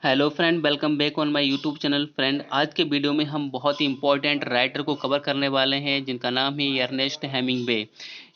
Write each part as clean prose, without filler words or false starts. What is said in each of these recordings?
Hello friend, welcome back on my YouTube channel. Friend, आज के video में हम बहुत ही इंपॉर्टेंट राइटर को कवर करने वाले हैं जिनका नाम है अर्नेस्ट हेमिंग्वे।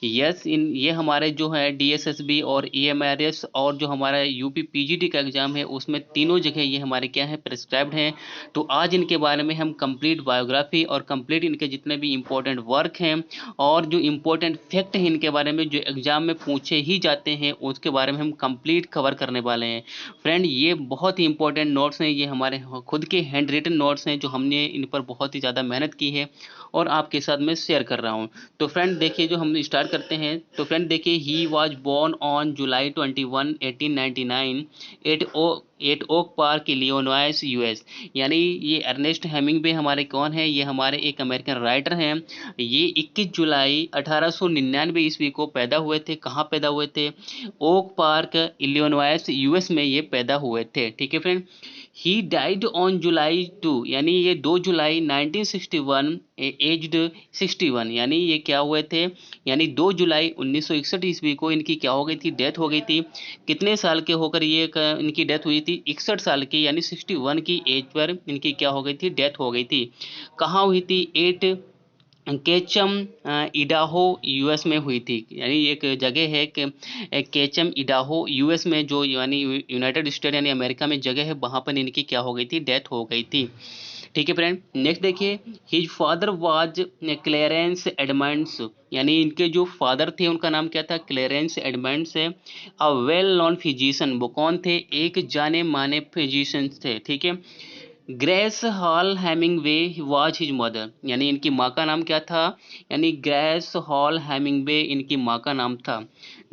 यस, इन ये हमारे जो है डीएसएसबी और ईएमआरएस और जो हमारा यूपी पीजीटी का एग्जाम है उसमें तीनों जगह ये हमारे क्या है प्रिस्क्राइब्ड हैं। तो आज इनके बारे में हम कंप्लीट बायोग्राफी और कंप्लीट इनके जितने भी इंपॉर्टेंट वर्क हैं और जो इंपॉर्टेंट फैक्ट हैं इनके बारे में जो एग्जाम में पूछे ही जाते हैं उसके बारे में हम कंप्लीट कवर करने वाले हैं। फ्रेंड, ये बहुत ही इंपॉर्टेंट नोट्स हैं, ये हमारे खुद के हैंड रिटन नोट्स हैं जो हमने इन पर बहुत ही ज़्यादा मेहनत की है और आपके साथ मैं शेयर कर रहा हूँ। तो फ्रेंड देखिए, जो हम स्टार्ट करते हैं तो फ्रेंड देखिए, he was born on July 21 1899 at Oak Park Illinois US. यानी ये अर्नेस्ट हेमिंग्वे हमारे कौन है, ये हमारे एक अमेरिकन राइटर हैं। ये 21 जुलाई 1899 ईस्वी को पैदा हुए थे। कहाँ पैदा हुए थे? ओक पार्क इलिनॉइस यूएस में ये पैदा हुए थे। ठीक है friend. He died on July 2, यानी ये 2 जुलाई 1961 एज्ड 61। यानी ये क्या हुए थे, यानी 2 जुलाई 1961 ईस्वी को इनकी क्या हो गई थी, डेथ हो गई थी। कितने साल के होकर ये इनकी डेथ हुई थी? 61 साल की, यानी 61 की एज पर इनकी क्या हो गई थी, डेथ हो गई थी। कहाँ हुई थी? एट केचम इडाहो यूएस में हुई थी। यानी एक जगह है कि केचम इडाहो यूएस में, जो यानी यूनाइटेड स्टेट यानी अमेरिका में जगह है, वहाँ पर इनकी क्या हो गई थी, डेथ हो गई थी। ठीक है फ्रेंड, नेक्स्ट देखिए, his father was Clarence Edmonds. यानी इनके जो फादर थे उनका नाम क्या था? क्लेरेंस एडमंड्स है। अ वेल नोन फिजिशियन, वो कौन थे? एक जाने माने फिजिशियन थे। ठीक है। Grace hall Hemingway was his mother. यानी इनकी माँ का नाम क्या था? यानी ग्रेस हॉल हेमिंगवे इनकी माँ का नाम था।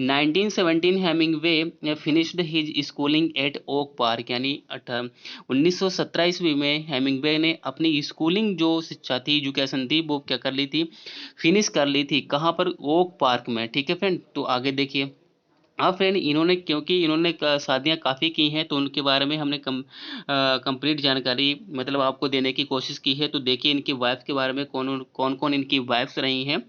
1917 Hemingway finished his schooling at Oak Park. यानी 1917 ईस्वी में हेमिंगवे ने अपनी स्कूलिंग जो शिक्षा थी, एजुकेशन थी, वो क्या कर ली थी, फिनिश कर ली थी। कहाँ पर? ओक पार्क में। ठीक है फ्रेंड, तो आगे देखिए। हाँ फ्रेंड, इन्होंने क्योंकि इन्होंने शादियाँ काफ़ी की हैं तो उनके बारे में हमने कंप्लीट जानकारी मतलब आपको देने की कोशिश की है। तो देखिए इनकी वाइफ के बारे में कौन कौन कौन इनकी वाइफ्स रही हैं।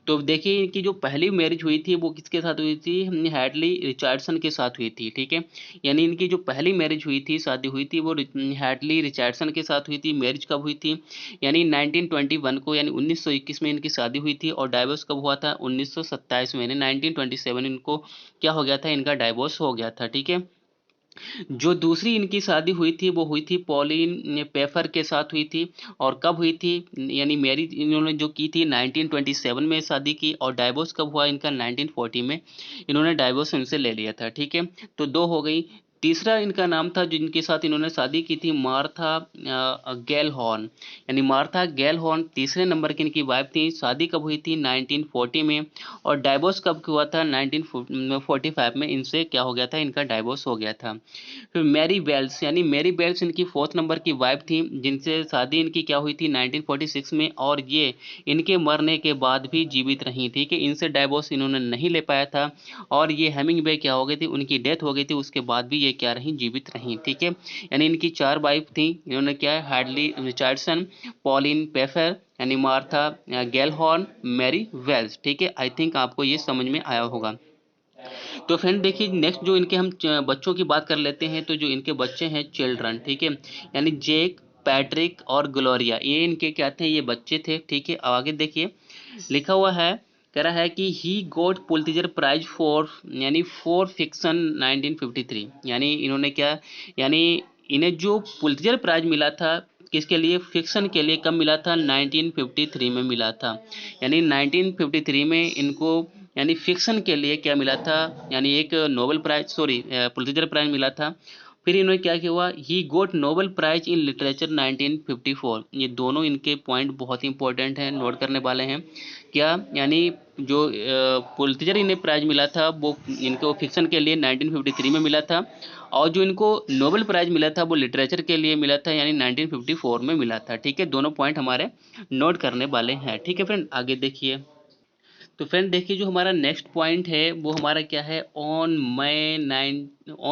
तो देखिए, इनकी जो पहली मैरिज हुई थी वो किसके साथ हुई थी? हैडली रिचर्डसन के साथ हुई थी। ठीक है। यानी इनकी जो पहली मैरिज हुई थी, शादी हुई थी, वो हैडली रिचर्डसन के साथ हुई थी। मैरिज कब हुई थी? यानी 1921 को, यानी 1921 में इनकी शादी हुई थी। और डाइवोर्स कब हुआ था? 1927 में, यानी 1927 इनको क्या हो गया था, इनका डाइवोर्स हो गया था। ठीक है। जो दूसरी इनकी शादी हुई थी वो हुई थी पॉलिन पेफर के साथ हुई थी। और कब हुई थी? यानी मैरिज इन्होंने जो की थी 1927 में शादी की। और डाइवोर्स कब हुआ इनका? 1940 में इन्होंने डाइवोर्स उनसे ले लिया था। ठीक है। तो दो हो गई। तीसरा इनका नाम था जिनके साथ इन्होंने शादी की थी, मार्था गैलहॉर्न। यानी मार्था गैलहॉर्न तीसरे नंबर की इनकी वाइफ थी। शादी कब हुई थी? 1940 में। और डाइवोर्स कब हुआ था? 1945 में इनसे क्या हो गया था, इनका डाइवोर्स हो गया था। फिर मैरी वेल्स, यानी मैरी वेल्स इनकी फोर्थ नंबर की वाइफ थी जिनसे शादी इनकी क्या हुई थी? 1946 में। और ये इनके मरने के बाद भी जीवित रही। ठीक है। इनसे डाइवोर्स इन्होंने नहीं ले पाया था। और ये हेमिंग्वे क्या हो गई थी, उनकी डेथ हो गई थी, उसके बाद भी ये क्या रही, जीवित रही। ठीक है। यानी इनकी 4 वाइफ थी। इन्होंने क्या है, हार्डली रिचर्डसन, पॉलिन पेफर, यानी मार्था गैलहॉर्न, मैरी वेल्स। ठीक है। आई थिंक आपको ये समझ में आया होगा। तो फ्रेंड देखिए, नेक्स्ट जो इनके हम बच्चों की बात कर लेते हैं। तो जो इनके बच्चे हैं चिल्ड्रन, ठीक है, यानी जेक, पैट्रिक और ग्लोरिया, ये इनके क्या थे, ये बच्चे थे। ठीक है। आगे देखिए, लिखा हुआ है, कह रहा है कि ही गोट पुलित्जर प्राइज फॉर, यानी फॉर फिक्शन 1953। यानी इन्होंने क्या, यानी इन्हें जो पुलित्जर प्राइज मिला था किसके लिए? फिक्शन के लिए। कब मिला था? 1953 में मिला था। यानी 1953 में इनको यानी फिक्शन के लिए क्या मिला था, यानी एक Nobel prize, sorry Pulitzer prize मिला था। फिर इन्होंने क्या किया हुआ, he got Nobel prize in literature 1954। ये दोनों इनके पॉइंट बहुत ही इंपॉर्टेंट हैं, नोट करने वाले हैं। क्या, यानी जो पुलित्जर इन्हें प्राइज मिला था वो इनको फिक्शन के लिए 1953 में मिला था। और जो इनको नोबेल प्राइज मिला था वो लिटरेचर के लिए मिला था, यानी 1954 में मिला था। ठीक है। दोनों पॉइंट हमारे नोट करने वाले हैं। ठीक है फ्रेंड, आगे देखिए। तो फ्रेंड देखिए, जो हमारा नेक्स्ट पॉइंट है वो हमारा क्या है, ऑन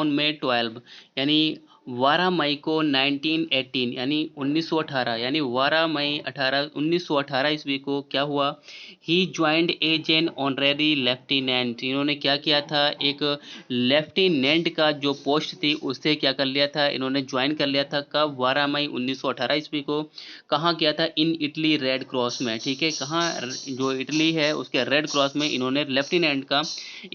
मई 12, यानी 12 मई को 1918 यानी 1918 यानी 12 मई 1918 ईस्वी को क्या हुआ, he joined as an honorary lieutenant. इन्होंने क्या किया था, एक लेफ्टिनेंट का जो पोस्ट थी उससे क्या कर लिया था, इन्होंने ज्वाइन कर लिया था। कब, 12 मई 1918 ईस्वी को। कहाँ किया था, इन इटली रेड क्रॉस में। ठीक है, कहाँ, जो इटली है उसके रेड क्रॉस में इन्होंने लेफ्टिनेंट का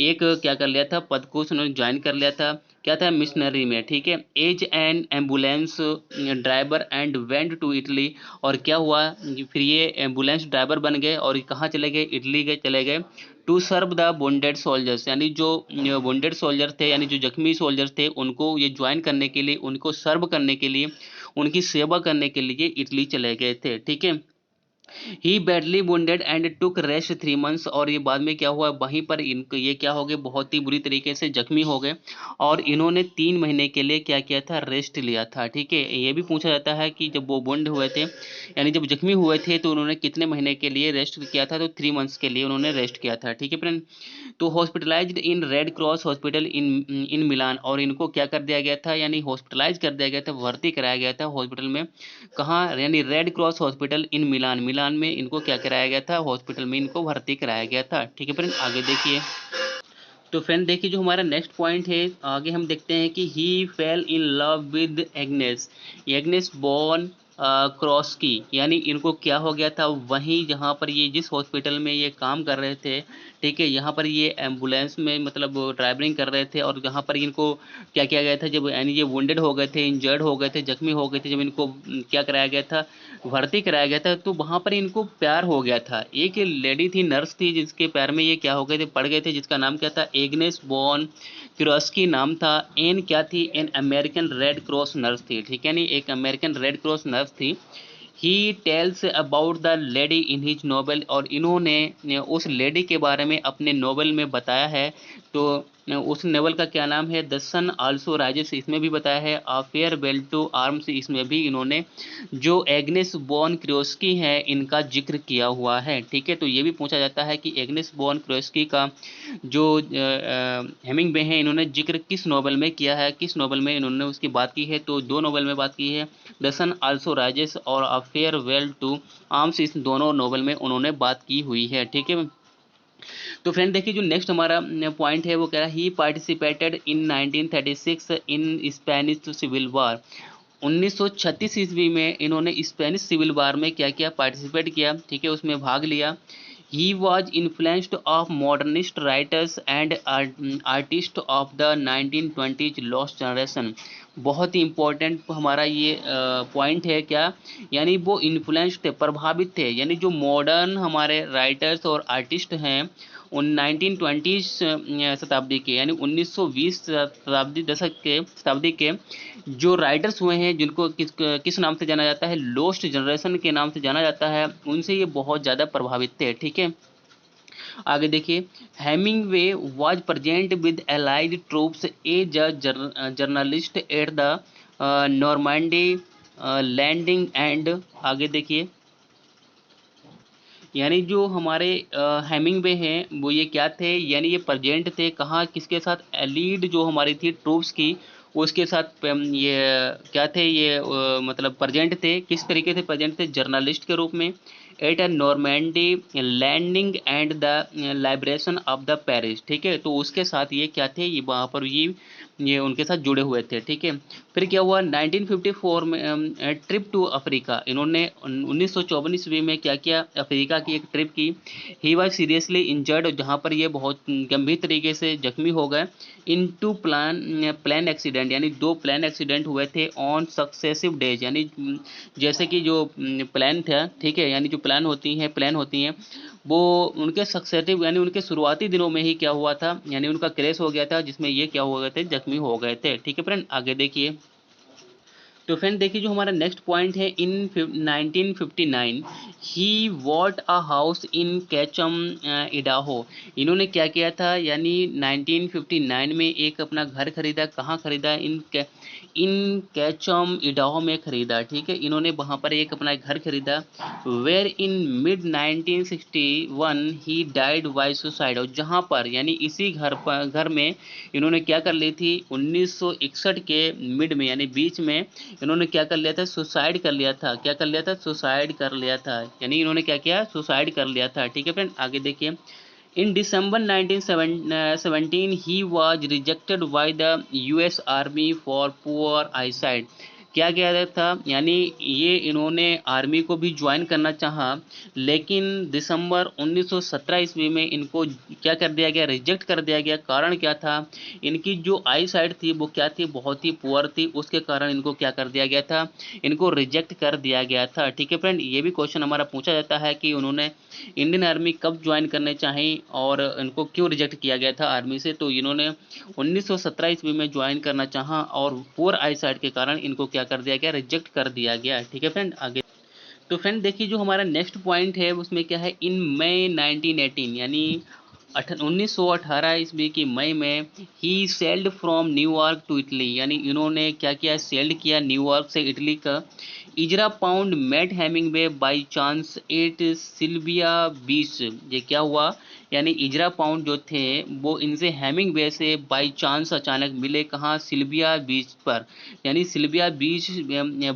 एक क्या कर लिया था, पद को उन्होंने ज्वाइन कर लिया था। क्या था, मिशनरी में। ठीक है, as an ambulance driver and went to Italy. और क्या हुआ, फिर ये एम्बुलेंस ड्राइवर बन गए और कहाँ चले गए, इटली के चले गए। To serve the wounded soldiers, यानी जो वुंडेड सोल्जर थे, यानी जो जख्मी सोल्जर थे, उनको ये ज्वाइन करने के लिए, उनको सर्व करने के लिए, उनकी सेवा करने के लिए इटली चले गए थे। ठीक है, he badly wounded and took rest 3 months। और ये बाद में क्या हुआ, वहीं पर इनको ये क्या हो गए, बहुत ही बुरी तरीके से जख्मी हो गए और इन्होंने 3 महीने के लिए क्या किया था, रेस्ट लिया था। ठीक है, ये भी पूछा जाता है कि जब वो वुंड हुए थे, यानी जब जख्मी हुए थे, तो उन्होंने कितने महीने के लिए रेस्ट किया था, तो 3 months के लिए उन्होंने रेस्ट किया था। ठीक है फ्रेंड, तो hospitalised in red cross hospital in Milan. और इनको क्या कर दिया गया था, यानी हॉस्पिटलाइज कर दिया गया था, भर्ती कराया गया था हॉस्पिटल में। कहाँ, यानी रेड क्रॉस हॉस्पिटल इन मिलान। मिलान में इनको क्या कराया गया था, हॉस्पिटल में इनको भर्ती कराया गया था। ठीक है फ्रेंड, आगे देखिए। तो फ्रेंड देखिए, जो हमारा नेक्स्ट पॉइंट है, आगे हम देखते हैं कि he fell in love with Agnes. Agnes बॉर्न क्रॉस्की, यानी इनको क्या हो गया था, वहीं जहाँ पर ये जिस हॉस्पिटल में ये काम कर रहे थे, ठीक है, यहाँ पर ये एम्बुलेंस में मतलब ड्राइवरिंग कर रहे थे, और जहाँ पर इनको क्या किया गया था, जब यानी ये वुंडेड हो गए थे, इंजर्ड हो गए थे, जख्मी हो गए थे, जब इनको क्या कराया गया था, भर्ती कराया गया था, तो वहाँ पर इनको प्यार हो गया था। एक लेडी थी, नर्स थी, जिसके पैर में ये क्या हो गए थे, पड़ गए थे, जिसका नाम क्या था, एग्नेस बॉर्न क्यूरोस्की नाम था। एन क्या थी, an American red cross nurse थी। ठीक है, नहीं, एक अमेरिकन रेड क्रॉस नर्स थी। He tells about the lady in his novel. और इन्होंने उस लेडी के बारे में अपने नोवेल में बताया है। तो उस नोवेल का क्या नाम है, द सन आल्सो राइजेस, इसमें भी बताया है। अ फेयरवेल टू आर्म्स, इसमें भी इन्होंने जो एग्नेस बॉर्न क्रोस्की है इनका जिक्र किया हुआ है। ठीक है, तो ये भी पूछा जाता है कि एग्नेस बॉर्न क्रोस्की का जो हेमिंग्वे हैं, इन्होंने जिक्र किस नोवेल में किया है, किस नोवेल में इन्होंने उसकी बात की है, तो 2 नोवेल में बात की है, द सन आल्सो राइजेस और अ फेयरवेल टू आर्म्स, इस दोनों नोवेल में उन्होंने बात की हुई है। ठीक है, तो फ्रेंड देखिए, जो नेक्स्ट हमारा पॉइंट है वो कह रहा है, he participated in 1936 in Spanish civil war. 1936 ईस्वी में इन्होंने स्पेनिश सिविल वार में क्या किया, पार्टिसिपेट किया। ठीक है, उसमें भाग लिया। He was influenced of modernist writers and artist of the 1920s lost generation. बहुत ही इंपॉर्टेंट हमारा ये पॉइंट है, क्या, यानी वो इन्फ्लुएंस्ड थे, प्रभावित थे, यानी जो मॉडर्न हमारे राइटर्स और आर्टिस्ट हैं उन 1920 शताब्दी के, यानी 1920 शताब्दी दशक के शताब्दी के जो राइटर्स हुए हैं, जिनको किस किस नाम से जाना जाता है, लोस्ट जनरेशन के नाम से जाना जाता है, उनसे ये बहुत ज़्यादा प्रभावित थे। ठीक है, आगे देखिए। Hemingway was present with Allied troops as a journalist at the Normandy landing and, आगे देखिए, यानी जो हमारे हेमिंगवे हैं वो ये क्या थे, यानी ये प्रेजेंट थे कहाँ, किसके साथ, एलीड जो हमारी थी ट्रूप्स की, उसके साथ ये क्या थे, ये मतलब प्रेजेंट थे, किस तरीके से प्रेजेंट थे, जर्नलिस्ट के रूप में, at a Normandy landing and the liberation of the Paris. ठीक है, तो उसके साथ ये क्या थे, ये वहाँ पर ये उनके साथ जुड़े हुए थे। ठीक है, फिर क्या हुआ, 1954 में ट्रिप टू अफ्रीका, इन्होंने 1954 ईस्वी में क्या किया, अफ्रीका की एक ट्रिप की। ही वॉज सीरियसली इंजर्ड, जहाँ पर ये बहुत गंभीर तरीके से जख्मी हो गए। इन टू प्लान एक्सीडेंट, यानी 2 प्लान एक्सीडेंट हुए थे ऑन सक्सेसिव डेज, यानी जैसे कि जो प्लान था, ठीक है, यानी जो प्लान होती हैं वो उनके सक्सेसिव, यानी उनके शुरुआती दिनों में ही क्या हुआ था, यानी उनका क्रैश हो गया था, जिसमें ये क्या हो गए थे, जख्मी हो गए थे। ठीक है फ्रेंड, आगे देखिए। तो फ्रेंड देखिए जो हमारा नेक्स्ट पॉइंट है, in 1959 he bought a house in Ketchum Idaho. इन्होंने क्या किया था, यानी 1959 में एक अपना घर खरीदा। कहाँ खरीदा, इन कैचम इडाहो में खरीदा। ठीक है, इन्होंने वहाँ पर एक अपना घर खरीदा। Where in mid 1961 he died by suicide. और जहाँ पर यानी इसी घर में इन्होंने क्या कर ली थी, 1961 के मिड में यानी बीच में इन्होंने क्या कर लिया था, सुसाइड कर लिया था। क्या कर लिया था, सुसाइड कर लिया था, यानी इन्होंने क्या किया, सुसाइड कर लिया था। ठीक है फ्रेंड, आगे देखिए। In December 1917, he was rejected by the US Army for poor eyesight. क्या किया था, यानी ये इन्होंने आर्मी को भी ज्वाइन करना चाहा, लेकिन दिसंबर 1917 ईस्वी में इनको क्या कर दिया गया, रिजेक्ट कर दिया गया। कारण क्या था, इनकी जो आई साइट थी वो क्या थी, बहुत ही पुअर थी, उसके कारण इनको क्या कर दिया गया था, इनको रिजेक्ट कर दिया गया था। ठीक है फ्रेंड, ये भी क्वेश्चन हमारा पूछा जाता है कि उन्होंने इंडियन आर्मी कब ज्वाइन करने चाहिए और इनको क्यों रिजेक्ट किया गया था आर्मी से। तो इन्होंने 1917 ईस्वी में ज्वाइन करना चाहा और पुअर आई साइट के कारण इनको क्या कर दिया गया, रिजेक्ट कर दिया गया। ठीक है फ्रेंड, आगे। तो फ्रेंड देखिए जो हमारा नेक्स्ट पॉइंट है उसमें क्या है, इन मई 1918 यानी 1918 ईस्वी की मई में ही sailed from New York to Italy. यानी इन्होंने क्या किया, सेल्ड किया न्यूयॉर्क से इटली का। Ezra Pound met Hemingway by chance at Sylvia Beach. ये क्या हुआ, यानी इजरा पाउंड जो थे वो इनसे हेमिंगवे से बाई चांस अचानक मिले। कहाँ, सिल्विया बीच पर, यानी सिल्विया बीच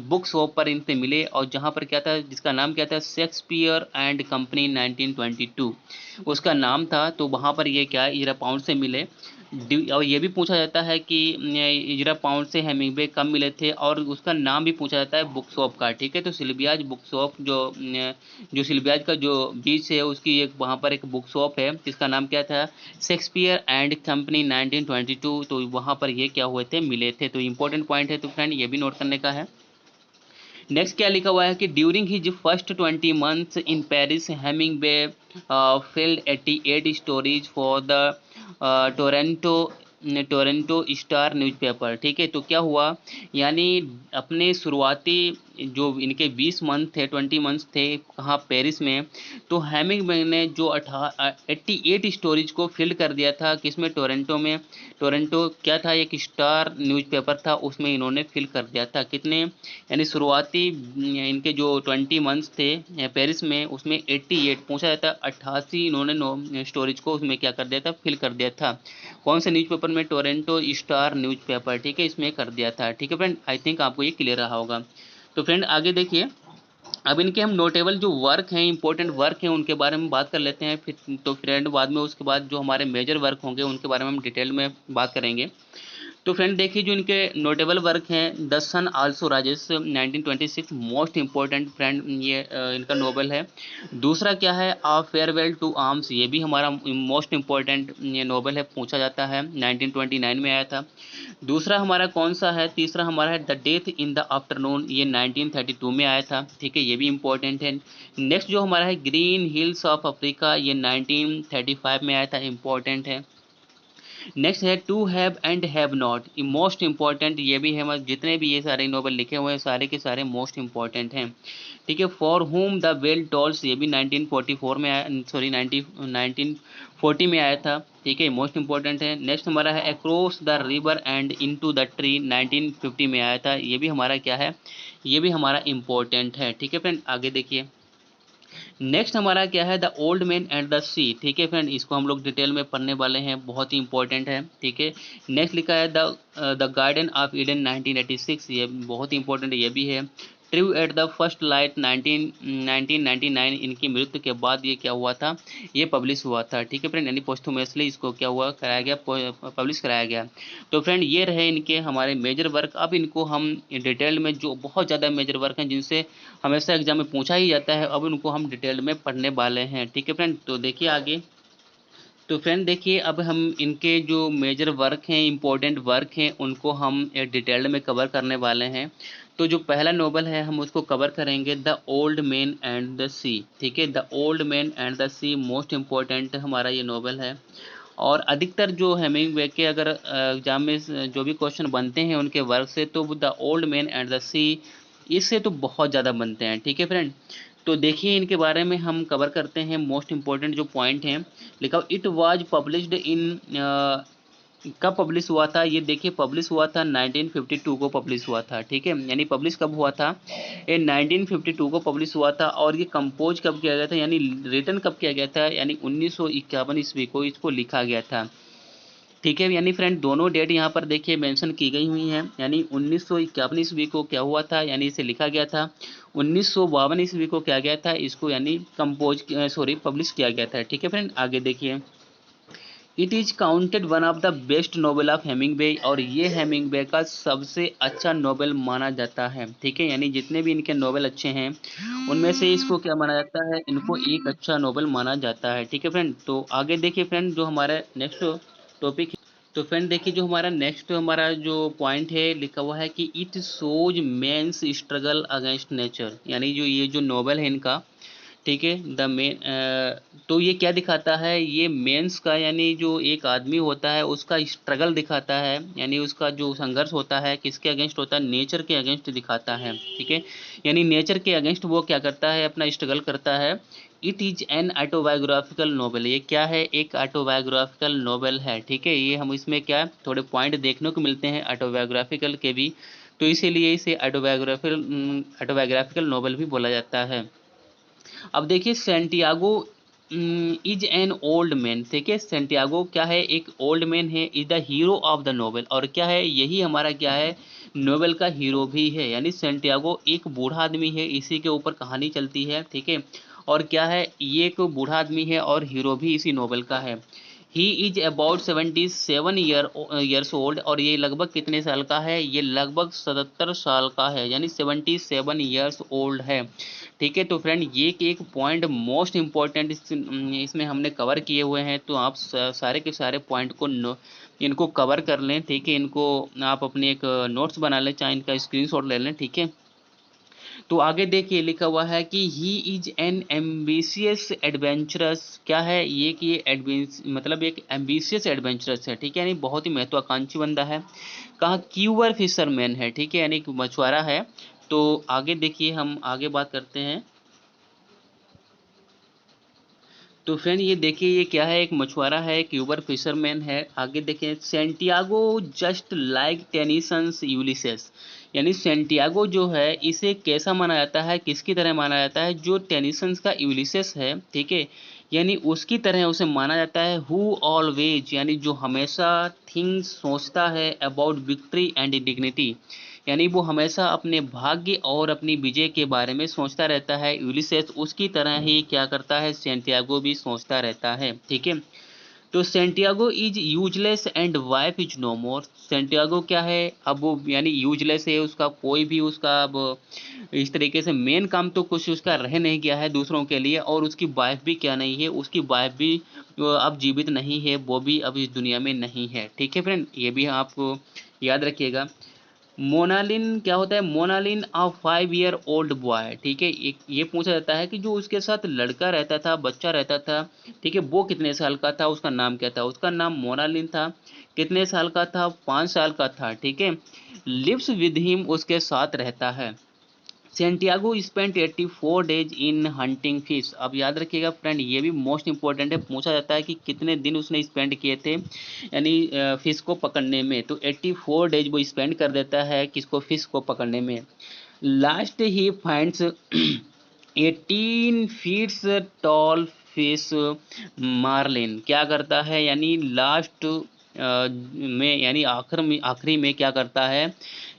बुक शॉप पर इनसे मिले। और जहाँ पर क्या था, जिसका नाम क्या था, शेक्सपियर एंड कंपनी 1922 उसका नाम था। तो वहाँ पर ये क्या, इजरा पाउंड से मिले। और ये भी पूछा जाता है कि इजरा पाउंड से हेमिंगवे कब मिले थे, और उसका नाम भी पूछा जाता है बुक शॉप का। ठीक है, तो सिल्वियाज बुक शॉप जो सिल्वियाज का जो बीच है उसकी एक वहाँ पर एक बुक शॉप है जिसका नाम क्या था, शेक्सपियर एंड कंपनी 1922। तो वहाँ पर ये क्या हुए थे, मिले थे। तो इंपॉर्टेंट पॉइंट है, तो फ्रेंड ये भी नोट करने का है। नेक्स्ट क्या लिखा हुआ है कि during his first 20 months in Paris Hemingway field 88 stories for the Toronto Toronto star newspaper. ठीक है, तो क्या हुआ, यानी अपने शुरुआती जो इनके 20 मंथ थे, 20 मंथ्स थे कहाँ, पेरिस में। तो हेमिंगवे ने जो 88 स्टोरीज को फिल कर दिया था, किसमें, टोरेंटो में। टोरेंटो क्या था, एक स्टार न्यूज़पेपर था, उसमें इन्होंने फिल कर दिया था। कितने, यानी शुरुआती इनके जो 20 मंथ्स थे पेरिस में, उसमें 88 पूछा जाता है, 88 इन्होंने स्टोरेज को उसमें क्या कर दिया था, फिल कर दिया था। कौन से न्यूज़पेपर में, टोरेंटो स्टार न्यूज़पेपर। ठीक है, इसमें कर दिया था। ठीक है फ्रेंड, आई थिंक आपको ये क्लियर रहा होगा। तो फ्रेंड आगे देखिए, अब इनके हम नोटेबल जो वर्क हैं, इंपॉर्टेंट वर्क हैं, उनके बारे में बात कर लेते हैं। फिर तो फ्रेंड बाद में उसके बाद जो हमारे मेजर वर्क होंगे उनके बारे में हम डिटेल में बात करेंगे। तो फ्रेंड देखिए जो इनके नोटेबल वर्क हैं, the sun also rises 1926 most important friend, ये इनका नोबल है। दूसरा क्या है, आ फेयरवेल टू आर्म्स, ये भी हमारा मोस्ट इंपॉर्टेंट ये नोबल है, पूछा जाता है, 1929 में आया था। दूसरा हमारा कौन सा है, तीसरा हमारा है the death in the afternoon, ये 1932 में आया था। ठीक है, ये भी इंपॉर्टेंट है। नेक्स्ट जो हमारा है ग्रीन हिल्स ऑफ अफ्रीका, ये 1935 में आया था, इंपॉर्टेंट है। नेक्स्ट है to have and have not, most important, ये भी है, मतलब जितने भी ये सारे नोवेल लिखे हुए हैं सारे के सारे मोस्ट इंपॉर्टेंट हैं। ठीक है, for whom the bell tolls, ये भी 1944 में आया, सॉरी 1940 में आया था। ठीक है, मोस्ट इंपॉर्टेंट है। नेक्स्ट हमारा है across the river and into the tree, 1950 में आया था, ये भी हमारा क्या है, ये भी हमारा इंपॉर्टेंट है। ठीक है फ्रेंड, आगे देखिए। नेक्स्ट हमारा क्या है, the old man and the sea. ठीक है फ्रेंड, इसको हम लोग डिटेल में पढ़ने वाले हैं, बहुत ही इंपॉर्टेंट है। ठीक है, नेक्स्ट लिखा है द गार्डन ऑफ ईडन 1986, ये बहुत ही इंपॉर्टेंट ये भी है। True at the first light 1999, इनकी मृत्यु के बाद ये क्या हुआ था, ये पब्लिश हुआ था। ठीक है फ्रेंड, यानी पोस्टुमसली इसको क्या हुआ, कराया गया, पब्लिश कराया गया। तो फ्रेंड ये रहे इनके हमारे मेजर वर्क। अब इनको हम डिटेल में, जो बहुत ज़्यादा मेजर वर्क हैं जिनसे हमेशा एग्जाम में पूछा ही जाता है, अब उनको हम डिटेल में पढ़ने वाले हैं। ठीक है फ्रेंड, तो देखिए आगे। तो फ्रेंड देखिए अब हम इनके जो मेजर वर्क हैं, इंपॉर्टेंट वर्क हैं, उनको हम डिटेल में कवर करने वाले हैं। तो जो पहला नोवेल है हम उसको कवर करेंगे, the old man and the sea. ठीक है, the old man and the sea most important हमारा ये नोवेल है। और अधिकतर जो हेमिंग्वे के अगर एग्जाम में जो भी क्वेश्चन बनते हैं उनके वर्क से, तो the old man and the sea, इससे तो बहुत ज़्यादा बनते हैं। ठीक है फ्रेंड, तो देखिए इनके बारे में हम कवर करते हैं। मोस्ट इंपॉर्टेंट जो पॉइंट हैं लिखा, इट वाज पब्लिश्ड इन, कब पब्लिश हुआ था, ये देखिए पब्लिश हुआ था 1952 को पब्लिश हुआ था। ठीक है, यानी पब्लिश कब हुआ था, ये 1952 को पब्लिश हुआ था। और ये कंपोज कब किया गया था, यानी रिटन कब किया गया था, यानी 1951 ईस्वी को इसको लिखा गया था। ठीक है, यानी फ्रेंड दोनों डेट यहाँ पर देखिए मेंशन की गई हुई हैं। यानी 1951 ईस्वी को क्या हुआ था, यानी इसे लिखा गया था। 1952 ईस्वी को क्या गया था, इसको यानी कंपोज पब्लिश किया गया था। ठीक है फ्रेंड, आगे देखिए, it is counted one of the best novel of Hemingway, और ये हेमिंग्वे का सबसे अच्छा नोवेल माना जाता है। ठीक है, यानी जितने भी इनके नोवेल अच्छे हैं उनमें से इसको क्या माना जाता है, इनको एक अच्छा नोवेल माना जाता है। ठीक है फ्रेंड, तो आगे देखिए फ्रेंड जो हमारा नेक्स्ट टॉपिक, तो फ्रेंड देखिए जो हमारा नेक्स्ट हमारा जो पॉइंट है लिखा हुआ है कि it shows men's struggle against nature, यानी जो ये जो नोवेल है इनका, ठीक है, द मेन, तो ये क्या दिखाता है, ये मेंस का यानी जो एक आदमी होता है उसका स्ट्रगल दिखाता है, यानी उसका जो संघर्ष होता है किसके अगेंस्ट होता है, नेचर के अगेंस्ट दिखाता है। ठीक है, यानी नेचर के अगेंस्ट वो क्या करता है, अपना स्ट्रगल करता है। It is an autobiographical novel, ये क्या है, एक ऑटोबायोग्राफिकल नोवेल है। ठीक है, ये हम इसमें क्या थोड़े पॉइंट देखने को मिलते हैं ऑटोबायोग्राफिकल के भी, तो इसीलिए इसे ऑटोबायोग्राफिकल नोवेल भी बोला जाता है। अब देखिए Santiago is an old man, ठीक है, सेंटियागो क्या है, एक ओल्ड मैन है, is the hero of the novel, और क्या है, यही हमारा क्या है, नोवेल का हीरो भी है। यानी सेंटियागो एक बूढ़ा आदमी है, इसी के ऊपर कहानी चलती है। ठीक है, और क्या है, ये एक बूढ़ा आदमी है और हीरो भी इसी नोवेल का है। He is about 77 years old, और ये लगभग कितने साल का है, ये लगभग 77 साल का है, यानी 77 ईयर्स ओल्ड है। ठीक है, तो फ्रेंड ये एक पॉइंट मोस्ट इम्पॉर्टेंट इसमें हमने कवर किए हुए हैं, तो आप सारे के सारे पॉइंट को इनको कवर कर लें। ठीक है, इनको आप अपने एक नोट्स बना लें, चाहे इनका स्क्रीनशॉट ले लें। ठीक है, तो आगे देखिए लिखा हुआ है कि he is an ambitious adventurous, क्या है ये कि ये मतलब एक एम्बिशियस एडवेंचरस है। ठीक है, यानी बहुत ही महत्वाकांक्षी बंदा है। कहा क्यूबर फिशरमैन है, ठीक है, यानी कि मछुआरा है। तो आगे देखिए हम आगे बात करते हैं। तो फ्रेंड ये देखिए ये क्या है, एक मछुआरा है, क्यूबर फिशरमैन है। आगे देखें, सेंटियागो जस्ट लाइक टेनिसंस यूलिसेस, यानी सेंटियागो जो है इसे कैसा माना जाता है, किसकी तरह माना जाता है, जो टेनिसंस का यूलिसेस है, ठीक है, यानी उसकी तरह उसे माना जाता है। हु ऑलवेज, यानी जो हमेशा थिंग्स सोचता है अबाउट विक्ट्री एंड डिग्निटी, यानी वो हमेशा अपने भाग्य और अपनी विजय के बारे में सोचता रहता है। यूलिसेस उसकी तरह ही क्या करता है, सेंटियागो भी सोचता रहता है। ठीक है, तो Santiago is useless and wife is no more, Santiago क्या है, अब वो यानी यूजलेस है, उसका कोई भी उसका अब इस तरीके से मेन काम तो कुछ उसका रह नहीं गया है दूसरों के लिए, और उसकी वाइफ भी क्या नहीं है, उसकी वाइफ भी अब जीवित नहीं है, वो भी अब इस दुनिया में नहीं है। ठीक है फ्रेंड, ये भी आपको याद रखिएगा। मोनालिन क्या होता है, मोनालिन अ 5 ईयर ओल्ड बॉय, ठीक है, एक ये पूछा जाता है कि जो उसके साथ लड़का रहता था, बच्चा रहता था, ठीक है, वो कितने साल का था, उसका नाम क्या था, उसका नाम मोनालिन था। कितने साल का था, 5 साल का था। ठीक है, लिव्स विद हिम, उसके साथ रहता है। Santiago spent 84 days in hunting fish, अब याद रखिएगा फ्रेंड ये भी मोस्ट इंपॉर्टेंट है, पूछा जाता है कि कितने दिन उसने स्पेंड किए थे यानी फिश को पकड़ने में, तो 84 डेज वो स्पेंड कर देता है किसको, फिश को पकड़ने में। Last he finds 18 feets tall fish marlin, क्या करता है, यानी लास्ट में यानी आखिरी में क्या करता है,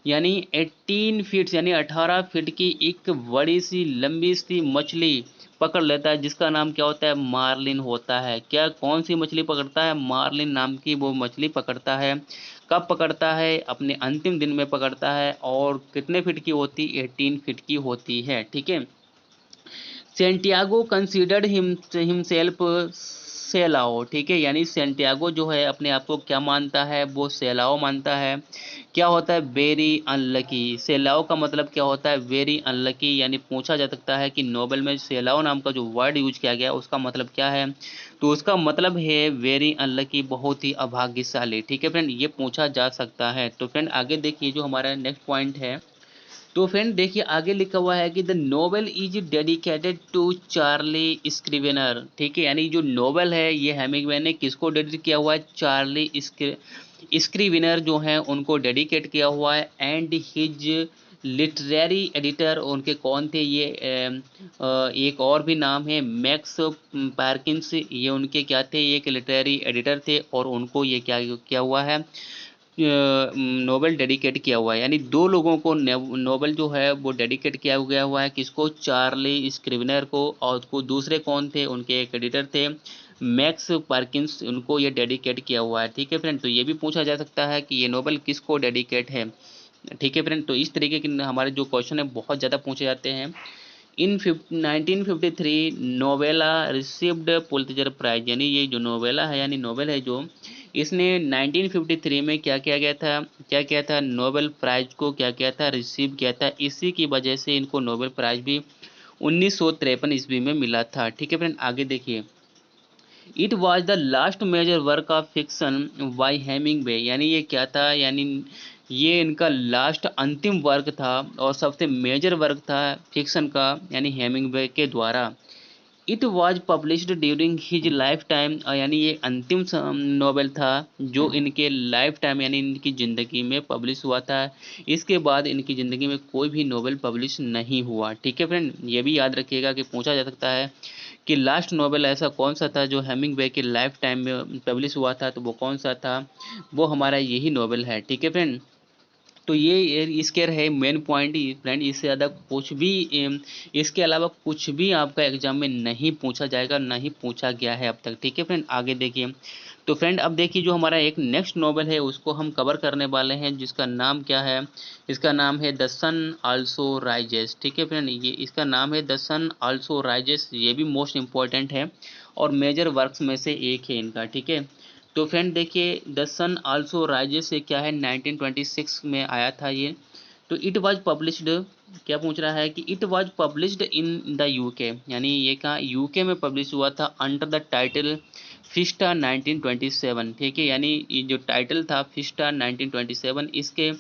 यानी 18 फीट यानी 18 फीट की एक बड़ी सी लंबी सी मछली पकड़ लेता है, जिसका नाम क्या होता है, मार्लिन होता है। क्या कौन सी मछली पकड़ता है, मार्लिन नाम की वो मछली पकड़ता है। कब पकड़ता है, अपने अंतिम दिन में पकड़ता है, और कितने फीट की होती, 18 फीट की होती है। ठीक है, सेंटियागो कंसिडर्ड हिमसेल्फ सेलाओ, ठीक है, यानी सेंटियागो जो है अपने आप को क्या मानता है, वो सेलाओ मानता है। क्या होता है, वेरी अनलकी। सेलाओ का मतलब क्या होता है, वेरी अनलकी, यानी पूछा जा सकता है कि नोबेल में सेलाओ नाम का जो वर्ड यूज किया गया उसका मतलब क्या है, तो उसका मतलब है वेरी अनलकी, बहुत ही अभाग्यशाली, ठीक है फ्रेंड, ये पूछा जा सकता है। तो फ्रेंड आगे देखिए जो हमारा नेक्स्ट पॉइंट है, तो फ्रेंड देखिए आगे लिखा हुआ है कि the novel is dedicated to Charlie Scribner, ठीक है, यानी जो नोवेल है ये हेमिंगवे ने किसको डेडिकेट किया हुआ है, चार्ली स्क्रिवेनर जो हैं उनको डेडिकेट किया हुआ है। एंड हिज लिटरेरी एडिटर उनके कौन थे, ये एक और भी नाम है मैक्स पार्किंस, ये उनके क्या थे, ये एक लिटरेरी एडिटर थे और उनको ये क्या किया हुआ है, नोबेल डेडिकेट किया हुआ है। यानी दो लोगों को नोबेल जो है वो डेडिकेट किया गया हुआ है, किसको, चार्ली स्क्रिवेनर को, और को दूसरे कौन थे, उनके एक एडिटर थे मैक्स पार्किंस, उनको ये डेडिकेट किया हुआ है, ठीक है फ्रेंड। तो ये भी पूछा जा सकता है कि ये नोबेल किसको डेडिकेट है, ठीक है फ्रेंड। तो इस तरीके के हमारे जो क्वेश्चन है बहुत ज़्यादा पूछे जाते हैं। इन 1953 नोवेला रिसीव्ड पुलित्जर प्राइज, यानी ये जो नोवेला है यानी नोवेल है जो, इसने 1953 में क्या किया गया था, क्या किया था, नोबेल प्राइज को क्या किया था, रिसीव किया था। इसी की वजह से इनको नोबेल प्राइज भी 1953 ईस्वी में मिला था, ठीक है फ्रेंड। आगे देखिए, it was the last major work of fiction by Hemingway, यानी ये क्या था, यानी ये इनका लास्ट अंतिम वर्क था और सबसे मेजर वर्क था फिक्शन का, यानी हेमिंगवे के द्वारा। It was published during his life time, यानी ये अंतिम नॉवेल था जो इनके लाइफ टाइम यानी इनकी ज़िंदगी में पब्लिश हुआ था। इसके बाद इनकी ज़िंदगी में कोई भी नॉवेल पब्लिश नहीं हुआ, ठीक है फ्रेंड। ये भी याद रखिएगा कि पूछा जा सकता है कि लास्ट नॉवेल ऐसा कौन सा था जो हेमिंगवे के लाइफ टाइम में पब्लिश हुआ था, तो वो कौन सा था, वो हमारा यही नॉवेल है, ठीक है फ्रेंड। तो ये इसके रहे मेन पॉइंट फ्रेंड, इससे ज़्यादा कुछ भी इसके अलावा कुछ भी आपका एग्जाम में नहीं पूछा जाएगा, नहीं पूछा गया है अब तक, ठीक है फ्रेंड। आगे देखिए, तो फ्रेंड अब देखिए जो हमारा एक नेक्स्ट नॉवेल है उसको हम कवर करने वाले हैं, जिसका नाम क्या है, इसका नाम है द सन आल्सो राइजेस, ठीक है फ्रेंड, ये इसका नाम है द सन आल्सो राइजेस, ये भी मोस्ट इम्पॉर्टेंट है और मेजर वर्क्स में से एक है इनका, ठीक है। तो फ्रेंड देखिए द सन आल्सो राइजेस से क्या है, 1926 में आया था ये। तो इट वाज पब्लिश्ड, क्या पूछ रहा है कि it was published in the UK, यानी ये कहाँ, यूके में पब्लिश हुआ था अंडर द टाइटल फिस्टा 1927, ठीक है, यानी ये जो टाइटल था फिस्टा 1927, इसके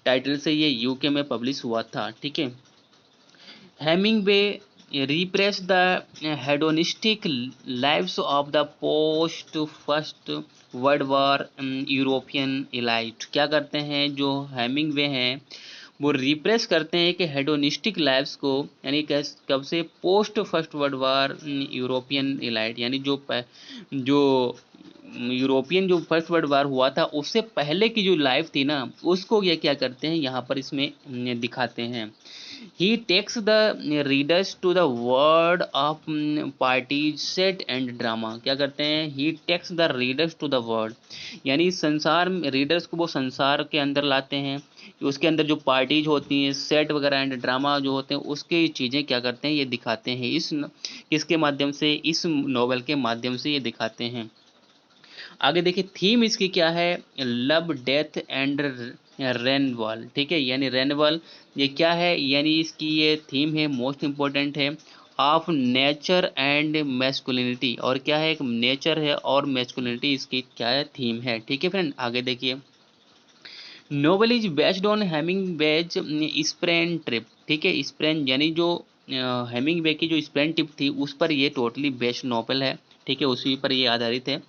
टाइटल से ये यूके में पब्लिश हुआ था, ठीक है। Hemingway repressed the hedonistic lives of the post first world war European elite, क्या करते हैं जो हेमिंगवे हैं वो रिप्रेस करते हैं कि हेडोनिस्टिक लाइफ्स को, यानी कब से, post first world war European elite, यानी जो यूरोपियन जो फर्स्ट वर्ल्ड वॉर हुआ था उससे पहले की जो लाइफ थी ना, उसको ये क्या करते हैं यहाँ पर इसमें दिखाते हैं। He takes the readers to the world of parties, set and drama, क्या करते हैं, he takes the readers to the world, यानी संसार में रीडर्स को वो संसार के अंदर लाते हैं, उसके अंदर जो पार्टीज होती हैं, सेट वगैरह एंड ड्रामा जो होते हैं, उसके चीज़ें क्या करते हैं, ये दिखाते हैं, इसके माध्यम से, इस नॉवेल के माध्यम से ये दिखाते हैं। आगे देखिए थीम इसकी क्या है, लव डेथ एंड रेनवॉल, ठीक है, यानी रेनवॉल ये क्या है, यानी इसकी ये थीम है, मोस्ट इम्पोर्टेंट है, ऑफ नेचर एंड मैस्कुलिनिटी, और क्या है, एक नेचर है और मैस्कुलिनिटी इसकी क्या है, थीम है, ठीक है फ्रेंड। आगे देखिए, novel is based on Hemingway's Spain trip, ठीक है, स्पेन यानी जो हेमिंगवे की जो स्पेन ट्रिप थी उस पर ये टोटली बेस्ड नॉवेल है, ठीक है, उसी पर ये आधारित है।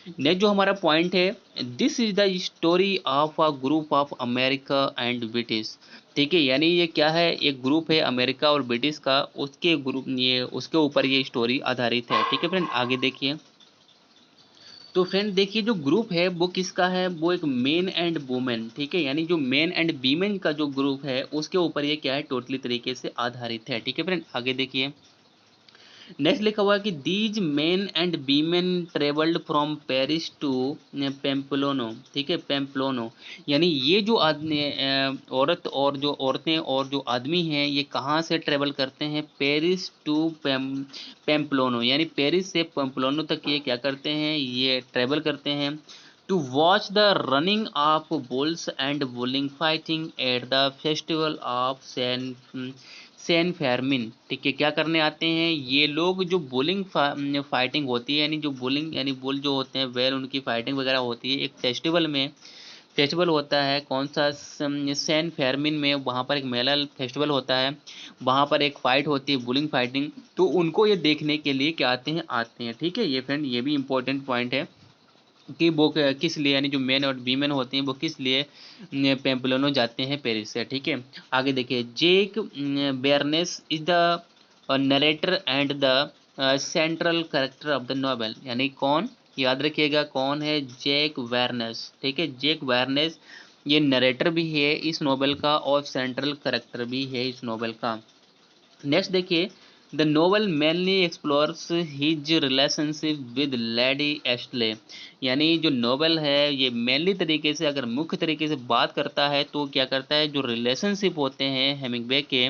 नेक्स्ट जो हमारा पॉइंट है, this is the story of a group of America and British, ठीक है, यानी ये क्या है, एक ग्रुप है अमेरिका और ब्रिटिश का, उसके ग्रुप, ये उसके ऊपर ये स्टोरी आधारित है, ठीक है फ्रेंड। आगे देखिए, तो फ्रेंड देखिए जो ग्रुप है वो किसका है, वो एक मेन एंड वुमेन, ठीक है, यानी जो मेन एंड वीमेन का जो ग्रुप है उसके ऊपर ये क्या है, टोटली तरीके से आधारित है, ठीक है फ्रेंड। आगे देखिए, नेक्स्ट लिखा हुआ है कि these men and women travelled from Paris to Pamplona, ठीक है, पेम्पलोनो, यानी ये जो आदमी औरत और जो औरतें और जो आदमी हैं ये कहाँ से ट्रेवल करते हैं, पेरिस टू पेम्पलोनो, यानी पेरिस से पेम्पलोनो तक ये क्या करते हैं, ये ट्रेवल करते हैं to watch the running of bulls and bulling fighting at the festival of San Fermin, ठीक है, क्या करने आते हैं ये लोग, जो बुलिंग फाइटिंग होती है, यानी जो बुलिंग यानी बुल जो होते हैं वेल, उनकी फाइटिंग वगैरह होती है एक फेस्टिवल में, फेस्टिवल होता है कौन सा, सेन फेरमिन में, वहाँ पर एक मेला फेस्टिवल होता है, वहाँ पर एक फाइट होती है बुलिंग फाइटिंग, तो उनको ये देखने के लिए क्या आते हैं, ठीक है, ये फ्रेंड ये भी इंपॉर्टेंट पॉइंट है कि वो किस लिए, यानी जो मेन और वीमेन होते हैं वो किस लिए पेम्पलोनो जाते हैं पेरिस से, ठीक है। आगे देखिए, Jake Barnes is the narrator and the central character of the novel, यानी कौन, याद रखिएगा कौन है, जैक वेरनेस, ठीक है, जैक वेरनेस ये नरेटर भी है इस नॉवेल का और सेंट्रल कैरेक्टर भी है इस नॉवेल का। नेक्स्ट देखिए, the novel mainly explores his relationship with Lady Ashley, यानी जो नोवेल है ये मेनली तरीके से, अगर मुख्य तरीके से बात करता है तो क्या करता है, जो रिलेशनशिप होते हैं हेमिंग्वे के,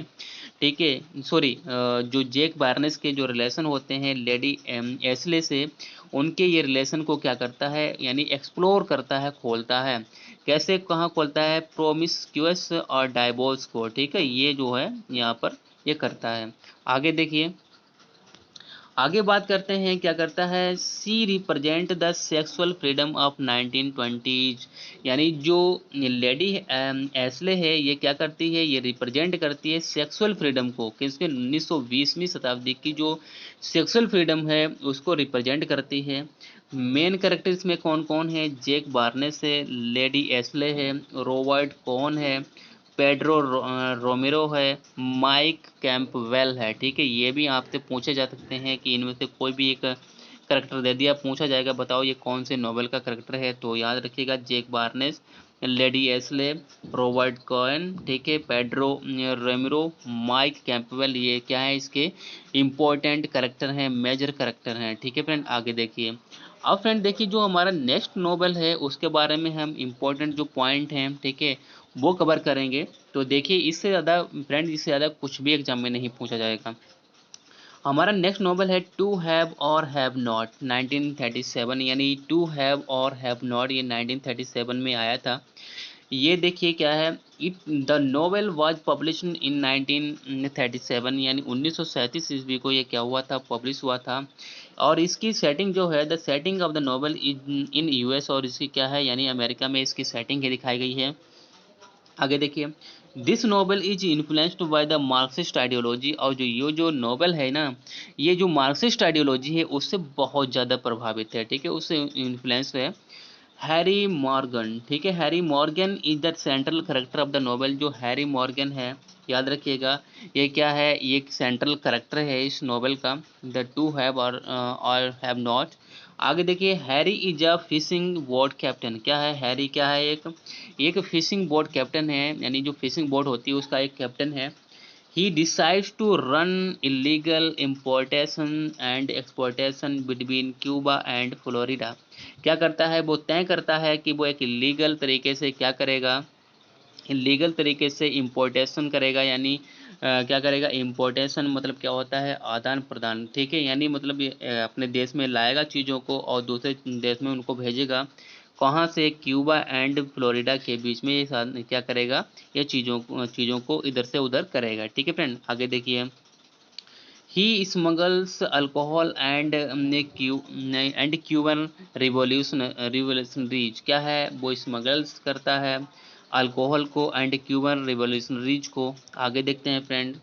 ठीक है, सॉरी, जो जेक बार्नेस के जो रिलेशन होते हैं लेडी एस्ले से, उनके ये रिलेशन को क्या करता है, यानी एक्सप्लोर करता है, खोलता है, कैसे कहाँ खोलता है, प्रोमिस्क्यूअस और डाइवोर्स को, ठीक है, ये जो है यहाँ पर ये करता है। आगे देखिए, आगे बात करते हैं क्या करता है, she represent the sexual freedom of 1920s, यानी जो लेडी एस्ले है ये क्या करती है, ये रिप्रेजेंट करती है सेक्सुअल फ्रीडम को, किसके 1920वीं शताब्दी की जो सेक्सुअल फ्रीडम है उसको रिप्रेजेंट करती है। मेन कैरेक्टर्स में कौन कौन है, जेक बार्नेस है, लेडी एस्ले है, रॉबर्ट कॉन है, पेड्रो रोमेरो है, माइक कैंपवेल है, ठीक है, ये भी आपसे पूछे जा सकते हैं कि इनमें से कोई भी एक करेक्टर दे दिया, पूछा जाएगा बताओ ये कौन से नोवेल का करेक्टर है, तो याद रखिएगा Jake Barnes, Lady Ashley, Robert Cohn, ठीक है, पेड्रो रेमिरो, माइक कैंपवेल, ये क्या है इसके इम्पोर्टेंट करेक्टर हैं, मेजर करेक्टर हैं, ठीक है फ्रेंड। आगे देखिए, अब फ्रेंड देखिए जो हमारा नेक्स्ट नोवेल है उसके बारे में हम इम्पोर्टेंट जो पॉइंट हैं, ठीक है, वो कवर करेंगे। तो देखिए इससे ज़्यादा फ्रेंड, इससे ज़्यादा कुछ भी एग्जाम में नहीं पूछा जाएगा। हमारा नेक्स्ट नॉवल है टू हैव और हैव नॉट, 1937, यानी टू हैव और हैव नॉट ये 1937 में आया था। ये देखिए क्या है, it the novel was published in 1937, यानी 1937 ईस्वी को ये क्या हुआ था, पब्लिश हुआ था। और इसकी सेटिंग जो है, the setting of the novel in US, और इसकी क्या है, यानी अमेरिका में इसकी सेटिंग है दिखाई गई है। आगे देखिए, this novel is influenced by the Marxist ideology, और जो ये जो नॉवल है ना, ये जो मार्क्सिस्ट आइडियोलॉजी है उससे बहुत ज़्यादा प्रभावित है, ठीक है, उससे इन्फ्लुएंस है। हैरी मॉर्गन, ठीक है, Harry Morgan is the central character of the novel, जो हैरी मॉर्गन है याद रखिएगा ये क्या है, ये एक सेंट्रल करेक्टर है इस नॉवल का, द टू हैव और हैव नॉट। आगे देखिए, Harry is a fishing boat captain, क्या है हैरी, क्या है, एक फिशिंग बोट कैप्टन है, यानी जो फिशिंग बोट होती है उसका एक कैप्टन है। He decides to run illegal importation and exportation between Cuba and Florida, क्या करता है, वो तय करता है कि वो एक इलीगल तरीके से क्या करेगा, इलीगल तरीके से इम्पोर्टेशन करेगा, यानी क्या करेगा, इम्पोर्टेशन मतलब क्या होता है, आदान प्रदान, ठीक है, यानी मतलब ये अपने देश में लाएगा चीज़ों को और दूसरे देश में उनको भेजेगा, कहाँ से, क्यूबा एंड फ्लोरिडा के बीच में ये क्या करेगा, ये चीज़ों को इधर से उधर करेगा, ठीक है फ्रेंड। आगे देखिए, ही स्मगल्स अल्कोहल एंड क्यूबन रिवोल्यूशनरीज, क्या है, वो स्मगल्स करता है अल्कोहल को एंड क्यूबन रिवोल्यूशनरीज को। आगे देखते हैं फ्रेंड,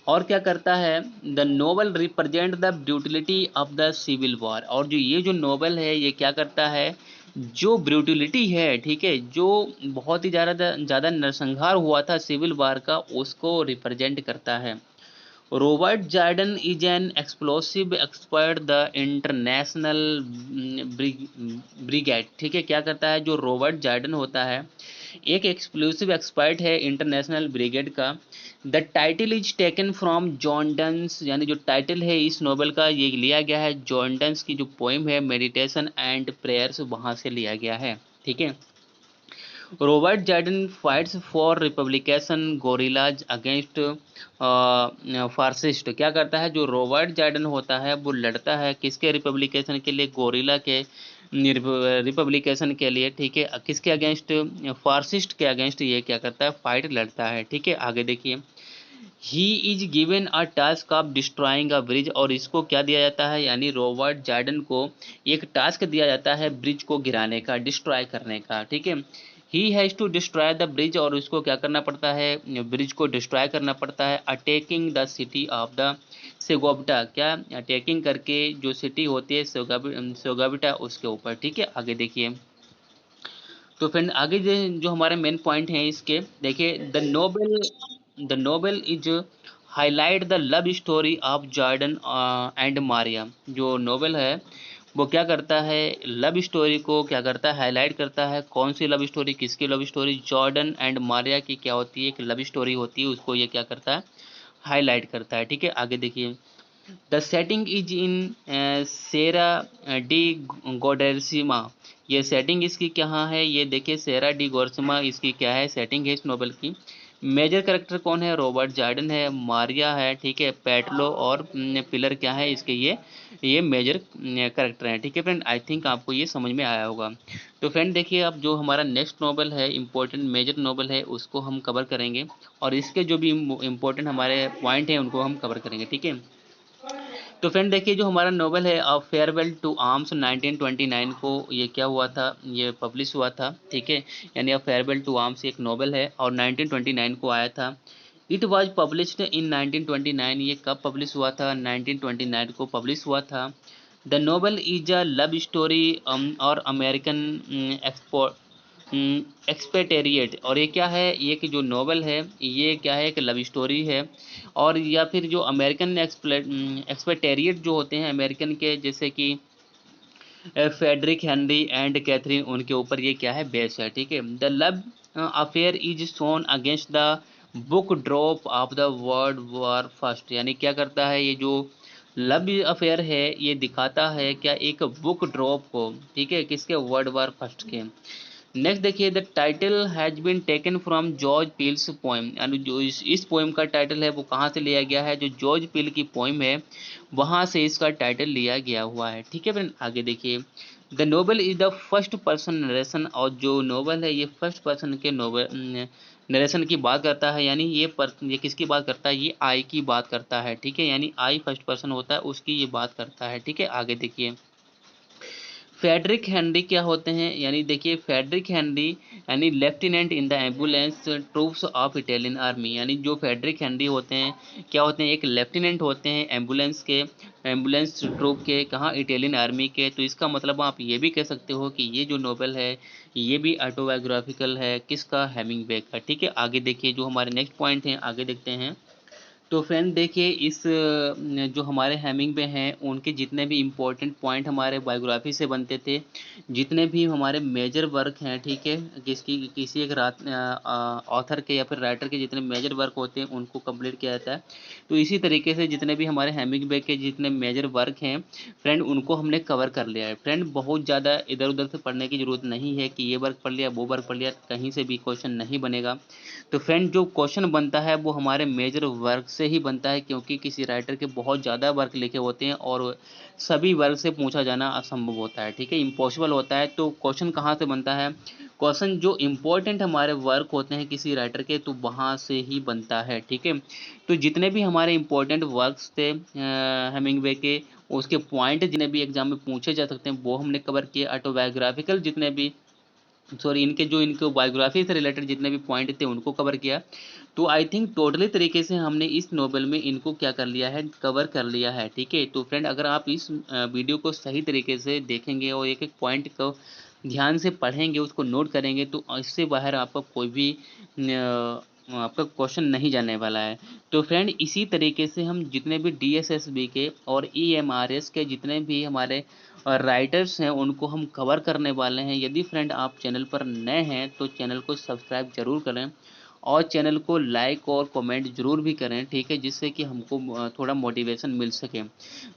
और क्या करता है, the novel represent the brutality of the civil war, और जो ये जो नोवेल है ये क्या करता है, जो ब्रूटिलिटी है, ठीक है, जो बहुत ही ज़्यादा नरसंहार हुआ था सिविल वॉर का, उसको रिप्रेजेंट करता है। Robert Jordan is an explosive expert the international brigade, ठीक है, क्या करता है, जो रॉबर्ट जार्डन होता है एक एक्सक्लूसिव एक्सपर्ट है इंटरनेशनल ब्रिगेड का। The title is taken from John Donne's, यानी जो टाइटल है इस नोवेल का ये लिया गया है जॉन डन्स की जो पोइम है मेडिटेशन एंड प्रेयर्स, वहाँ से लिया गया है। ठीक है। Robert Jordan fights for republication guerrillas against fascist. क्या करता है जो रॉबर्ट जॉर्डन होता है वो लड़ता है किसके रिपब्लिकेशन के लिए, गोरिल्ला के रिपब्लिकेशन के लिए। ठीक है। किसके अगेंस्ट, फार्सिस्ट के अगेंस्ट ये क्या करता है, फाइट लड़ता है। ठीक है। आगे देखिए, he is given a task of destroying a bridge, और इसको क्या दिया जाता है, यानी रॉबर्ट जॉर्डन को एक टास्क दिया जाता है ब्रिज को गिराने का, डिस्ट्रॉय करने का। ठीक है। He has to destroy the bridge, और उसको क्या करना पड़ता है, ब्रिज को डिस्ट्रॉय करना पड़ता है। Attacking the city of the Segovia, क्या अटैकिंग करके जो सिटी होती है सेगोविटा उसके ऊपर। ठीक है। आगे देखिए, तो फ्रेंड आगे जो हमारे मेन पॉइंट हैं इसके, देखिए the novel is highlight the love story of Jordan and Maria. जो नोवेल है वो क्या करता है, लव स्टोरी को क्या करता है, हाईलाइट करता है। कौन सी लव स्टोरी, किसकी love story, Jordan and Maria की क्या होती है, एक लव स्टोरी होती है, उसको ये क्या करता है, हाईलाइट करता है। ठीक है। आगे देखिए, the setting is in Sierra de Guadarrama. ये सेटिंग इसकी कहाँ है, ये देखिए सेरा डी गोरसिमा इसकी क्या है, सेटिंग है इस नोवेल की। मेजर करेक्टर कौन है, रॉबर्ट जॉर्डन है, मारिया है। ठीक है। पेटलो और पिलर क्या है इसके, ये मेजर करेक्टर हैं। ठीक है फ्रेंड, आई थिंक आपको ये समझ में आया होगा। तो फ्रेंड देखिए, अब जो हमारा नेक्स्ट नोवेल है, इंपॉर्टेंट मेजर नोवेल है, उसको हम कवर करेंगे, और इसके जो भी इंपॉर्टेंट हमारे पॉइंट हैं उनको हम कवर करेंगे। ठीक है। तो फ्रेंड देखिए, जो हमारा नोवेल है अ फेयरवेल टू आर्म्स 1929 को ये क्या हुआ था, ये पब्लिश हुआ था। ठीक है। यानी अ फेयरवेल टू आर्म्स एक नोवेल है और 1929 को आया था। It was published in 1929। ये कब पब्लिश हुआ था, 1929 को पब्लिश हुआ था। The novel is a love story और अमेरिकन एक्सपेटेरिएट, और ये क्या है, ये कि जो नोवेल है ये क्या है, एक लव स्टोरी है, और या फिर जो अमेरिकन एक्सपेटेरिएट जो होते हैं अमेरिकन के, जैसे कि फेडरिक हेनरी एंड कैथरीन, उनके ऊपर ये क्या है, बेस है। ठीक है। The love affair is sown against the backdrop of the world war first. यानी क्या करता है, ये जो लव अफेयर है ये दिखाता है क्या, एक बुक ड्रॉप को। ठीक है। किसके, वर्ल्ड वॉर फर्स्ट के। नेक्स्ट देखिए, the title has been taken from George Peele's poem, यानी जो इस पोएम का टाइटल है वो कहाँ से लिया गया है, जो जॉर्ज पील की पोएम है वहाँ से इसका टाइटल लिया गया हुआ है। ठीक है फ्रेंड। आगे देखिए, the novel is the first person narration, और जो नोवेल है ये फर्स्ट पर्सन के नोवेल नरेशन की बात करता है, यानी ये किसकी बात करता है, ये आई की बात करता है। ठीक है। यानी आई फर्स्ट पर्सन होता है उसकी ये बात करता है। ठीक है। आगे देखिए, फेडरिक हेनरी क्या होते हैं, यानी देखिए फेडरिक हेनरी यानी lieutenant in the ambulance troops of Italian army. यानी जो फेडरिक हेनरी होते हैं क्या होते हैं, एक लेफ्टिनेंट होते हैं एम्बुलेंस ट्रूप के, कहाँ, इटालियन आर्मी के। तो इसका मतलब आप ये भी कह सकते हो कि ये जो नोवेल है ये भी ऑटोबायोग्राफिकल है, किसका, हेमिंग्वे का। ठीक है। आगे देखिए, जो हमारे नेक्स्ट पॉइंट हैं आगे देखते हैं। तो फ्रेंड देखिए, इस जो हमारे हेमिंग्वे हैं उनके जितने भी इम्पोर्टेंट पॉइंट हमारे बायोग्राफी से बनते थे, जितने भी हमारे मेजर वर्क हैं, ठीक है, किसी एक ऑथर के या फिर राइटर के जितने मेजर वर्क होते हैं उनको कंप्लीट किया जाता है। तो इसी तरीके से जितने भी हमारे हेमिंग्वे के जितने मेजर वर्क हैं फ्रेंड, उनको हमने कवर कर लिया है। फ्रेंड बहुत ज़्यादा इधर उधर से पढ़ने की ज़रूरत नहीं है कि ये वर्क पढ़ लिया वो वर्क पढ़ लिया, कहीं से भी क्वेश्चन नहीं बनेगा। तो फ्रेंड जो क्वेश्चन बनता है वो हमारे मेजर वर्क से ही बनता है, क्योंकि किसी राइटर के बहुत ज़्यादा वर्क लिखे होते हैं और सभी वर्क से पूछा जाना असंभव होता है। ठीक है। इम्पॉसिबल होता है। तो क्वेश्चन कहाँ से बनता है, क्वेश्चन जो इम्पोर्टेंट हमारे वर्क होते हैं किसी राइटर के, तो वहाँ से ही बनता है। ठीक है। तो जितने भी हमारे इम्पोर्टेंट वर्क्स थे हेमिंग्वे के, उसके पॉइंट जितने भी एग्जाम में पूछे जा सकते हैं वो हमने कवर किए। ऑटोबायोग्राफिकल जितने भी, सॉरी, इनके बायोग्राफी से रिलेटेड जितने भी पॉइंट थे उनको कवर किया। तो आई थिंक टोटली तरीके से हमने इस नोवेल में इनको क्या कर लिया है, कवर कर लिया है। ठीक है। तो फ्रेंड अगर आप इस वीडियो को सही तरीके से देखेंगे और एक एक पॉइंट को ध्यान से पढ़ेंगे, उसको नोट करेंगे, तो इससे बाहर आपका कोई भी आपका क्वेश्चन नहीं जाने वाला है। तो फ्रेंड इसी तरीके से हम जितने भी DSSB के और EMRS के जितने भी हमारे राइटर्स हैं उनको हम कवर करने वाले हैं। यदि फ्रेंड आप चैनल पर नए हैं तो चैनल को सब्सक्राइब ज़रूर करें और चैनल को लाइक और कमेंट ज़रूर भी करें, ठीक है, जिससे कि हमको थोड़ा मोटिवेशन मिल सके।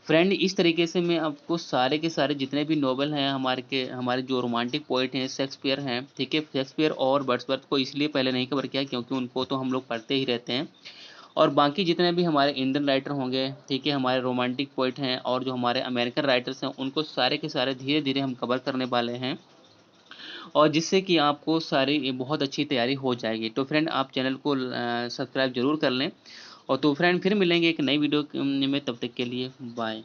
फ्रेंड इस तरीके से मैं आपको सारे के सारे जितने भी नॉवल हैं हमारे जो रोमांटिक पोइट हैं शेक्सपियर हैं, ठीक है, शेक्सपियर और वर्ड्सवर्थ को इसलिए पहले नहीं कवर किया क्योंकि उनको तो हम लोग पढ़ते ही रहते हैं, और बाकी जितने भी हमारे इंडियन राइटर होंगे, ठीक है, हमारे रोमांटिक पोइट हैं और जो हमारे अमेरिकन राइटर्स हैं उनको सारे के सारे धीरे धीरे हम कवर करने वाले हैं, और जिससे कि आपको सारी बहुत अच्छी तैयारी हो जाएगी। तो फ्रेंड आप चैनल को सब्सक्राइब जरूर कर लें। और तो फ्रेंड फिर मिलेंगे एक नई वीडियो में, तब तक के लिए बाय।